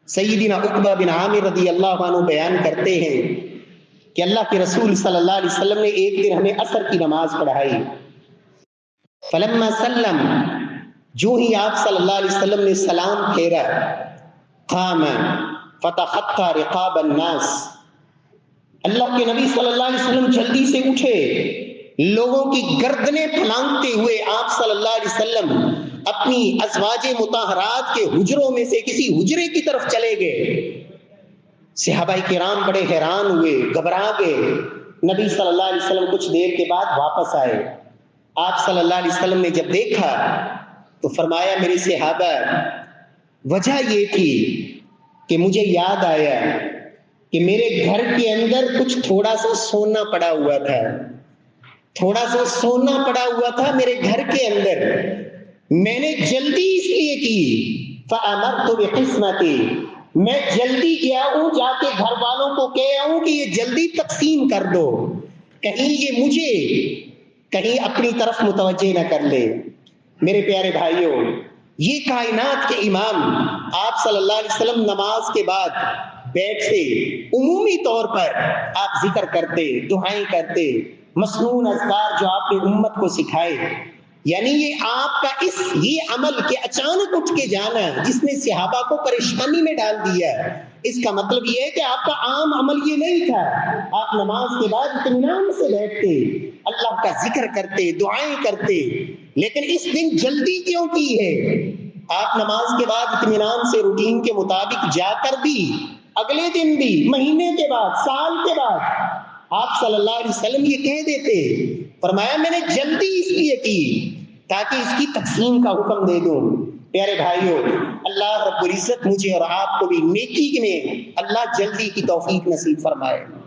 سیدنا عقبہ بن عامر رضی اللہ عنہ بیان کرتے ہیں کہ اللہ کے رسول صلی اللہ علیہ وسلم نے ایک دن ہمیں عصر کی نماز پڑھائی. فلما سلم، جو ہی آپ صلی اللہ علیہ وسلم نے سلام پھیرا، قام فتخطى رقاب الناس، اللہ کے نبی صلی اللہ علیہ وسلم جلدی سے اٹھے، لوگوں کی گردنیں پھلانگتے ہوئے آپ صلی اللہ علیہ وسلم اپنی ازواج مطہرات کے حجروں میں سے کسی حجرے کی طرف چلے گئے. صحابہ کرام بڑے حیران ہوئے، گھبرا گئے. نبی صلی اللہ علیہ وسلم کچھ دیر کے بعد واپس آئے. آپ صلی اللہ علیہ وسلم نے جب دیکھا تو فرمایا، میرے صحابہ، وجہ یہ تھی کہ مجھے یاد آیا کہ میرے گھر کے اندر کچھ تھوڑا سا سونا پڑا ہوا تھا، میرے گھر کے اندر. میں نے جلدی اس لیے کی، فَأَمَرْتُ بِقِسْمَتِ، میں جلدی گیا ہوں، جا کے گھر والوں کو کہہ آؤں کہ یہ جلدی تقسیم کر دو، کہیں یہ مجھے کہیں اپنی طرف متوجہ نہ کر لے. میرے پیارے بھائیوں، یہ کائنات کے امام آپ صلی اللہ علیہ وسلم نماز کے بعد بیٹھتے، عمومی طور پر آپ ذکر کرتے، دعائیں کرتے، مسنون اذکار جو آپ نے امت کو سکھائے. یعنی یہ آپ کا یہ عمل کہ اچانک اٹھ کے جانا جس نے صحابہ کو پریشانی میں ڈال دیا، اس کا مطلب یہ ہے کہ آپ کا عام عمل یہ نہیں تھا. آپ نماز کے بعد اطمینان سے بیٹھتے، اللہ کا ذکر کرتے، دعائیں کرتے. لیکن اس دن جلدی کیوں کی ہے؟ آپ نماز کے بعد اطمینان سے روٹین کے مطابق جا کر بھی، اگلے دن بھی، مہینے کے بعد، سال کے بعد آپ صلی اللہ علیہ وسلم یہ کہہ دیتے. فرمایا، میں نے جلدی اس لیے کی تاکہ اس کی تقسیم کا حکم دے دوں. پیارے بھائیوں، اللہ رب العزت مجھے اور آپ کو بھی نیکی میں اللہ جلدی کی توفیق نصیب فرمائے.